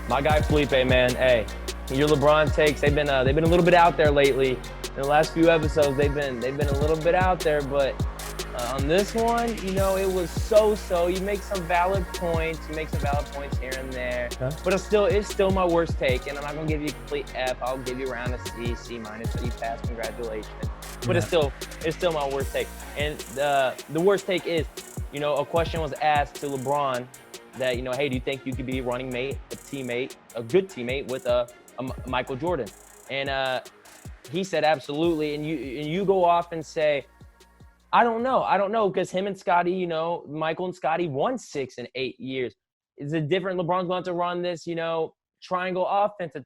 My guy Felipe, man. Hey, your LeBron takes, they've been a little bit out there lately. In the last few episodes, they've been a little bit out there, but on this one, it was so. You make some valid points. Here and there, Okay. but it's still my worst take, and I'm not gonna give you a complete F. I'll give you around a C, C minus. So you passed, congratulations. But Yeah. it's still my worst take. And the worst take is, a question was asked to LeBron that, hey, do you think you could be a running mate, a good teammate with a Michael Jordan? And he said absolutely. And you go off and say, I don't know, because him and Scottie, Michael and Scottie won 6 and 8 years. Is it different? LeBron's going to run this, triangle offensive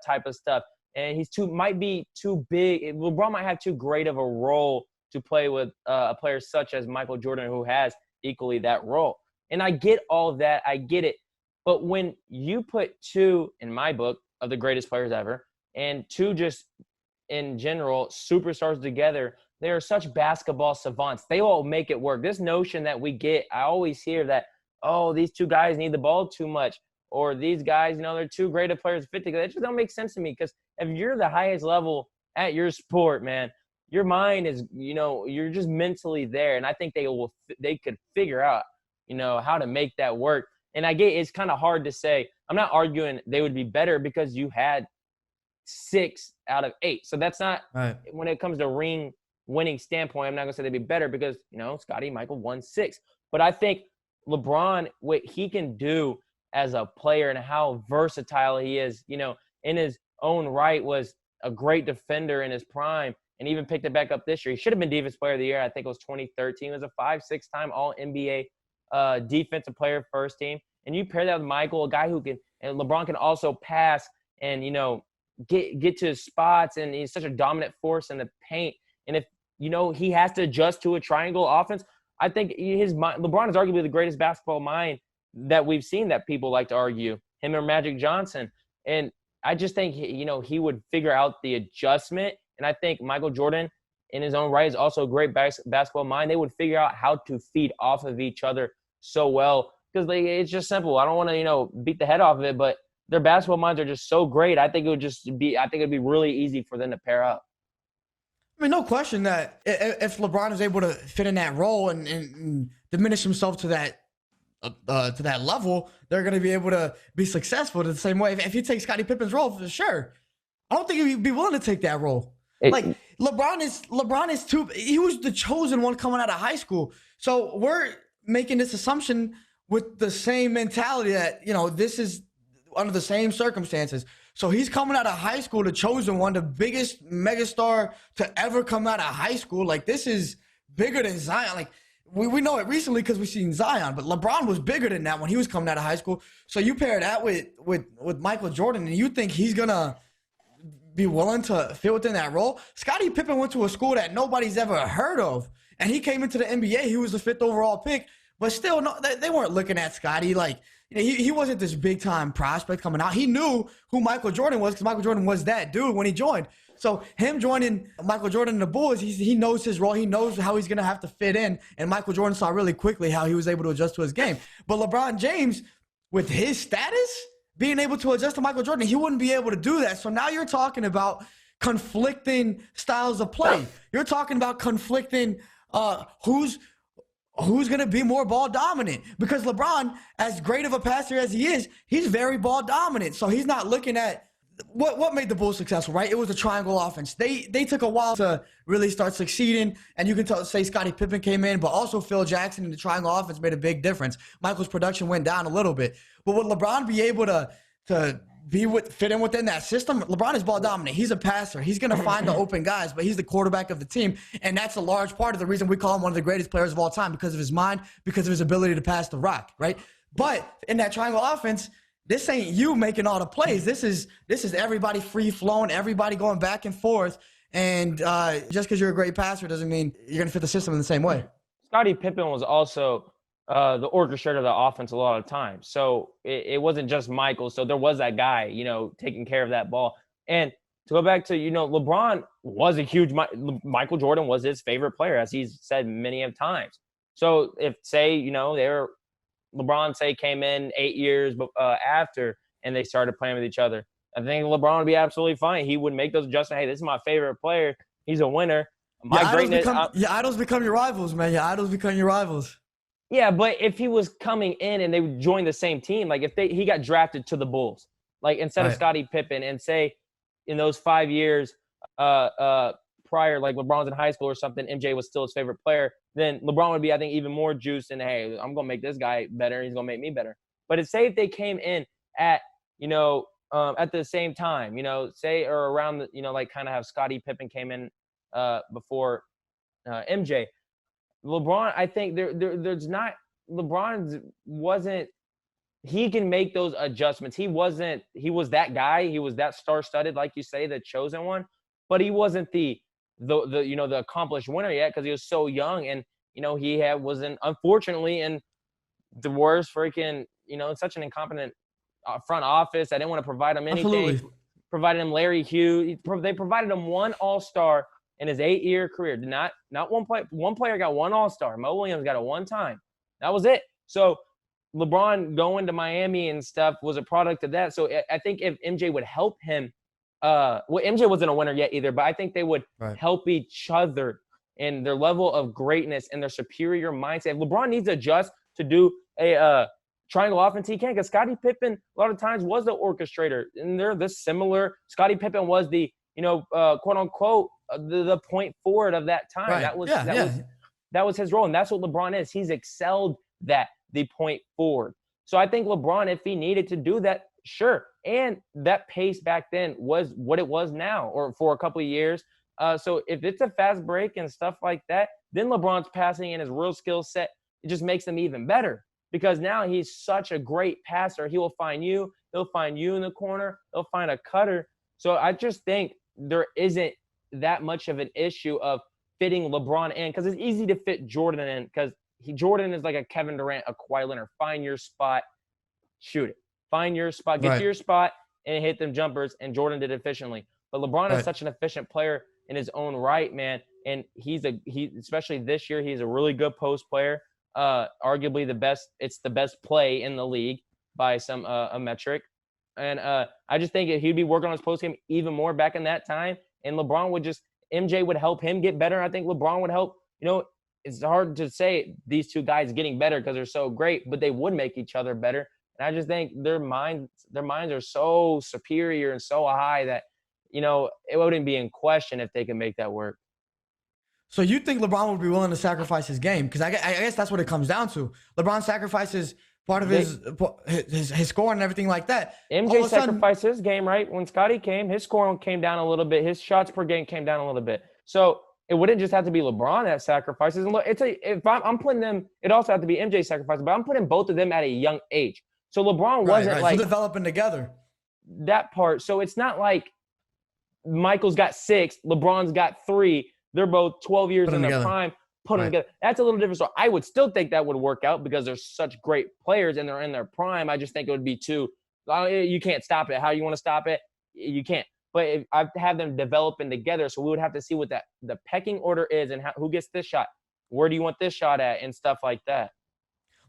type of stuff, and might be too big. LeBron might have too great of a role to play with a player such as Michael Jordan, who has equally that role. And I get all that, I get it. But when you put two, in my book, of the greatest players ever, and two just in general superstars together, they are such basketball savants. They all make it work. This notion that we get, I always hear that, oh, these two guys need the ball too much, or these guys, they're too great of players to fit together. It just don't make sense to me, because if you're the highest level at your sport, man, your mind is, you're just mentally there. And I think they could figure out, how to make that work. And I get it's kind of hard to say. I'm not arguing they would be better, because you had 6 out of 8. So that's not, Right. when it comes to ring winning standpoint, I'm not gonna say they'd be better, because Scottie, Michael won 6. But I think LeBron, what he can do as a player and how versatile he is, in his own right, was a great defender in his prime, and even picked it back up this year. He should have been Defensive Player of the Year. I think it was 2013. He was a 5-6-time All NBA defensive player, first team. And you pair that with Michael, a guy who can, and LeBron can also pass and get to his spots, and he's such a dominant force in the paint. And if he has to adjust to a triangle offense, I think LeBron is arguably the greatest basketball mind that we've seen, that people like to argue, him or Magic Johnson. And I just think he would figure out the adjustment. And I think Michael Jordan, in his own right, is also a great basketball mind. They would figure out how to feed off of each other so well, because it's just simple. I don't want to beat the head off of it, but their basketball minds are just so great. I think it'd be really easy for them to pair up. I mean, no question that if LeBron is able to fit in that role and diminish himself to that level, they're going to be able to be successful the same way. If you take Scottie Pippen's role, for sure, I don't think he'd be willing to take that role. Like LeBron is too. He was the chosen one coming out of high school, so we're making this assumption with the same mentality that this is under the same circumstances. So he's coming out of high school, the chosen one, the biggest megastar to ever come out of high school. Like, this is bigger than Zion. Like, we know it recently because we've seen Zion, but LeBron was bigger than that when he was coming out of high school. So you pair that with Michael Jordan, and you think he's gonna be willing to fit within that role? Scottie Pippen went to a school that nobody's ever heard of, and he came into the NBA. He was the 5th overall pick, but still, no, they weren't looking at Scottie like. He wasn't this big-time prospect coming out. He knew who Michael Jordan was, because Michael Jordan was that dude when he joined. So him joining Michael Jordan and the Bulls, he knows his role. He knows how he's going to have to fit in. And Michael Jordan saw really quickly how he was able to adjust to his game. But LeBron James, with his status, being able to adjust to Michael Jordan, he wouldn't be able to do that. So now you're talking about conflicting styles of play. You're talking about conflicting who's going to be more ball dominant, because LeBron, as great of a passer as he is, he's very ball dominant. So he's not looking at what made the Bulls successful, right? It was the triangle offense. They took a while to really start succeeding, and you can say Scottie Pippen came in, but also Phil Jackson and the triangle offense made a big difference. Michael's production went down a little bit. But would LeBron be able to fit in within that system? LeBron is ball dominant. He's a passer. He's going to find the open guys, but he's the quarterback of the team. And that's a large part of the reason we call him one of the greatest players of all time, because of his mind, because of his ability to pass the rock, right? But in that triangle offense, this ain't you making all the plays. This is everybody free flowing, everybody going back and forth. And just because you're a great passer doesn't mean you're going to fit the system in the same way. Scottie Pippen was also the orchestrator of the offense a lot of times. So it wasn't just Michael. So there was that guy, taking care of that ball. And to go back to, LeBron was a huge Michael Jordan was his favorite player, as he's said many of times. So if, say, LeBron, say, came in 8 years after, and they started playing with each other. I think LeBron would be absolutely fine. He would make those adjustments. Hey, this is my favorite player. He's a winner. My greatness. Your idols become your rivals, man. Your idols become your rivals. Yeah, but if he was coming in and they would join the same team, like if he got drafted to the Bulls, like instead of Scottie Pippen, and say in those 5 years prior, like LeBron's in high school or something, MJ was still his favorite player, then LeBron would be, I think, even more juiced and, hey, I'm going to make this guy better. He's going to make me better. But it's say if they came in at, at the same time, say, or around the, like kind of have Scottie Pippen came in before MJ. LeBron, I think there's not, LeBron wasn't, he can make those adjustments. He was that guy. He was that star-studded, like you say, the chosen one, but he wasn't the accomplished winner yet, because he was so young, and he wasn't, unfortunately, in the worst freaking, such an incompetent front office. I didn't want to provide him anything. Absolutely. Provided him Larry Hughes. They provided him one All-Star in his 8-year career. Not one player. One player got one All-Star. Mo Williams got it one time. That was it. So LeBron going to Miami and stuff was a product of that. So I think if MJ would help him, MJ wasn't a winner yet either, but I think they would help each other in their level of greatness and their superior mindset. If LeBron needs to adjust to do a triangle offense, he can, because Scottie Pippen a lot of times was the orchestrator, and they're this similar. Scottie Pippen was the quote unquote the point forward of that time. Right. That was his role, and that's what LeBron is. He's excelled that, the point forward. So I think LeBron, if he needed to do that, sure. And that pace back then was what it was now, or for a couple of years. So if it's a fast break and stuff like that, then LeBron's passing and his real skill set, it just makes him even better, because now he's such a great passer. He will find you. He'll find you in the corner. He'll find a cutter. So I just think there isn't that much of an issue of fitting LeBron in, because it's easy to fit Jordan in, because Jordan is like a Kevin Durant, a Kawhi Leonard. Find your spot, shoot it. Find your spot, get to your spot, and hit them jumpers, and Jordan did it efficiently. But LeBron is such an efficient player in his own right, man, and he especially this year, he's a really good post player. Arguably the best. It's the best play in the league by some a metric. And I just think he'd be working on his post game even more back in that time. And MJ would help him get better. I think LeBron would help. It's hard to say these two guys getting better because they're so great, but they would make each other better. And I just think their minds are so superior and so high that, it wouldn't be in question if they could make that work. So you think LeBron would be willing to sacrifice his game? Because I guess that's what it comes down to. LeBron sacrifices part of his score and everything like that. MJ sacrificed his game, right? When Scottie came, his score came down a little bit. His shots per game came down a little bit. So it wouldn't just have to be LeBron that sacrifices. And look, if I'm putting them, it also have to be MJ sacrificing. But I'm putting both of them at a young age. So LeBron wasn't like so developing together. That part. So it's not like Michael's got 6, LeBron's got 3. They're both 12 years in their prime. Put them together. That's a little different. So I would still think that would work out because they're such great players and they're in their prime. I just think it would be you can't stop it. How you want to stop it? You can't. But if I have them developing together, so we would have to see what the pecking order is and who gets this shot. Where do you want this shot at and stuff like that.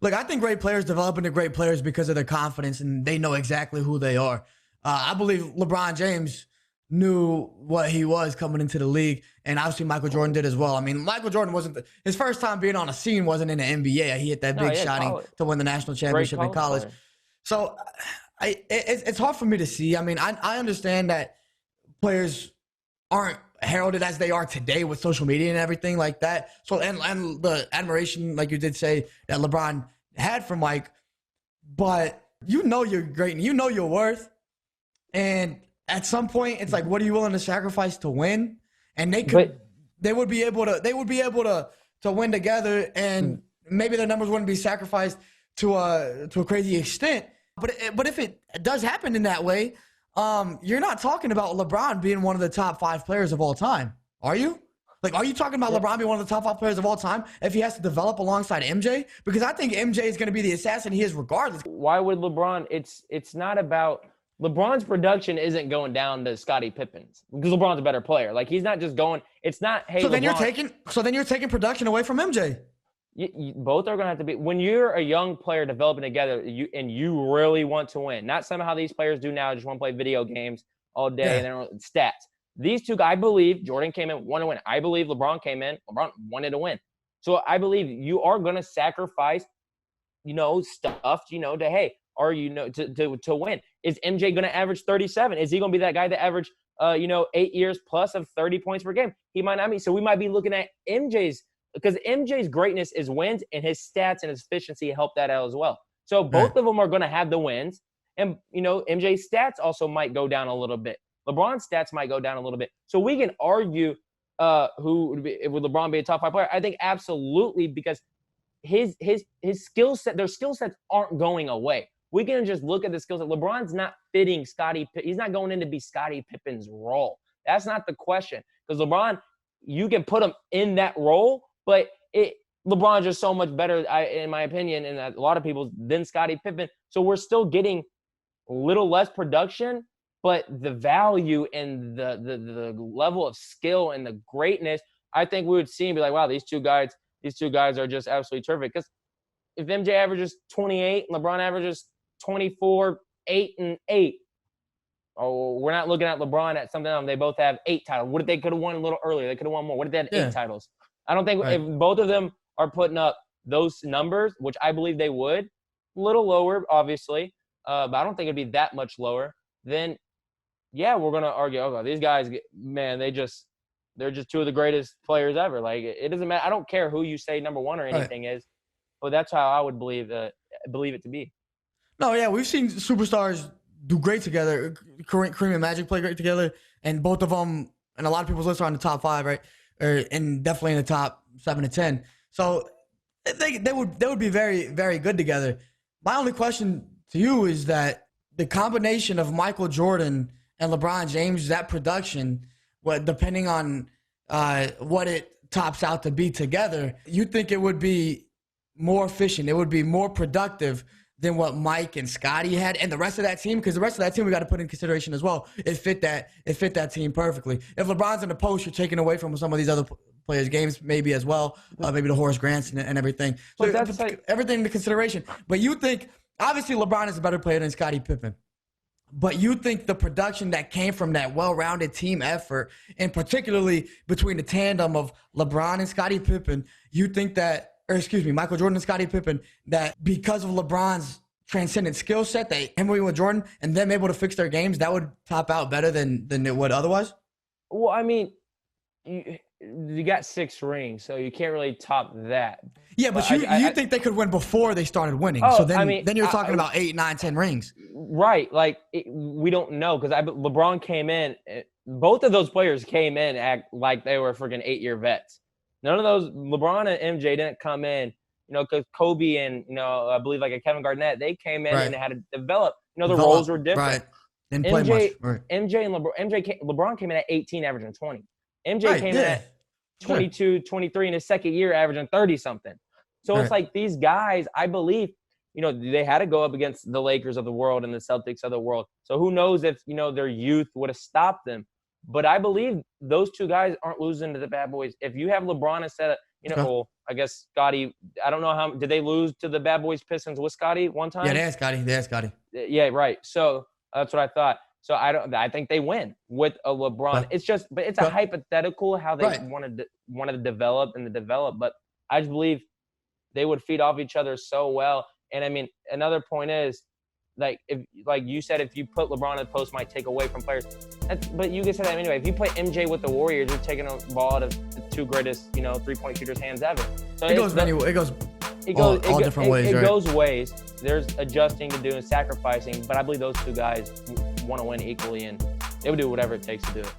Look, I think great players develop into great players because of their confidence and they know exactly who they are. I believe LeBron James knew what he was coming into the league, and obviously Michael Jordan did as well. I mean, Michael Jordan his first time being on a scene wasn't in the NBA. He hit that big shot to win the national championship in college. Player. So it's hard for me to see. I mean, I understand that players aren't heralded as they are today with social media and everything like that. So and the admiration, like you did say, that LeBron had for Mike, but you're great and your worth. And at some point, it's like, what are you willing to sacrifice to win? And they would be able to win together, and maybe their numbers wouldn't be sacrificed to a crazy extent. But if it does happen in that way, you're not talking about LeBron being one of the top 5 players of all time, are you? Like, are you talking about LeBron being one of the top 5 players of all time if he has to develop alongside MJ? Because I think MJ is going to be the assassin he is regardless. Why would LeBron? It's not about LeBron's production isn't going down to Scottie Pippen's because LeBron's a better player. Like, he's not just going. It's not. Hey, so then you're taking production away from MJ. both are going to have to be, when you're a young player developing together, you really want to win. Not somehow these players do now, just want to play video games all day and then stats. These two guys, I believe Jordan came in, wanted to win. I believe LeBron came in, LeBron wanted to win. So I believe you are going to sacrifice, stuff, to, hey, to win. Is MJ going to average 37? Is he going to be that guy that averaged, 8 years plus of 30 points per game? He might not be. So we might be looking at because MJ's greatness is wins, and his stats and his efficiency help that out as well. So both of them are going to have the wins. And, MJ's stats also might go down a little bit. LeBron's stats might go down a little bit. So we can argue would LeBron be a top 5 player? I think absolutely, because his skill set, their skill sets aren't going away. We can just look at the skill set. LeBron's not fitting he's not going in to be Scottie Pippen's role. That's not the question. Because LeBron, you can put him in that role, but LeBron's just so much better, in my opinion, and a lot of people's, than Scottie Pippen. So we're still getting a little less production, but the value and the level of skill and the greatness, I think we would see and be like, wow, these two guys are just absolutely terrific. Because if MJ averages 28, LeBron averages 24, 8, and 8. Oh, we're not looking at LeBron at something else. They both have 8 titles. What if they could have won a little earlier? They could have won more. What if they had 8 titles? I don't think if both of them are putting up those numbers, which I believe they would, a little lower, obviously, but I don't think it'd be that much lower, then yeah, we're going to argue, oh, these guys, man, they're just 2 of the greatest players ever. Like, it doesn't matter. I don't care who you say number 1 or anything is, but that's how I would believe it to be. No, yeah, we've seen superstars do great together. Kareem and Magic play great together, and both of them, and a lot of people's lists are on the top 5, right? And definitely in the top 7 to 10. So they would be very, very good together. My only question to you is that the combination of Michael Jordan and LeBron James, that production, depending on what it tops out to be together, you think it would be more efficient, it would be more productive than what Mike and Scottie had and the rest of that team? Because the rest of that team we got to put in consideration as well. It fit that team perfectly. If LeBron's in the post, you're taking away from some of these other players' games maybe as well, maybe the Horace Grants and everything. So that's everything into consideration. But you think, obviously LeBron is a better player than Scottie Pippen. But you think the production that came from that well-rounded team effort, and particularly between the tandem of LeBron and Scottie Pippen, you think that, Michael Jordan and Scottie Pippen, that because of LeBron's transcendent skill set, they him with Jordan and them able to fix their games, that would top out better than it would otherwise? Well, I mean, you got 6 rings, so you can't really top that. Yeah, but you think they could win before they started winning. So then you're talking about 8, 9, 10 rings. Right. Like, we don't know, because LeBron came in. Both of those players came in act like they were freaking 8-year vets. None of those, LeBron and MJ didn't come in, because Kobe and, I believe like a Kevin Garnett, they came in and they had to develop. The roles were different. Right. Didn't play much. Right. MJ and LeBron came in at 18, averaging 20. MJ came in at 22, 23 in his second year, averaging 30-something. So it's like these guys, I believe, they had to go up against the Lakers of the world and the Celtics of the world. So who knows if, their youth would have stopped them. But I believe those 2 guys aren't losing to the bad boys. If you have LeBron instead of, well, I guess Scottie, I don't know did they lose to the bad boys Pistons with Scottie one time? Yeah, they had Scottie. Yeah, right. So that's what I thought. So I think they win with a LeBron. It's a hypothetical how they wanted to develop. But I just believe they would feed off each other so well. And I mean, another point is, like you said, if you put LeBron in the post, might take away from players. But you can say that anyway. If you put MJ with the Warriors, you're taking a ball out of the 2 greatest, 3-point shooters' hands ever. So it goes all different ways. It goes ways. There's adjusting to do and sacrificing. But I believe those 2 guys want to win equally, and they would do whatever it takes to do it.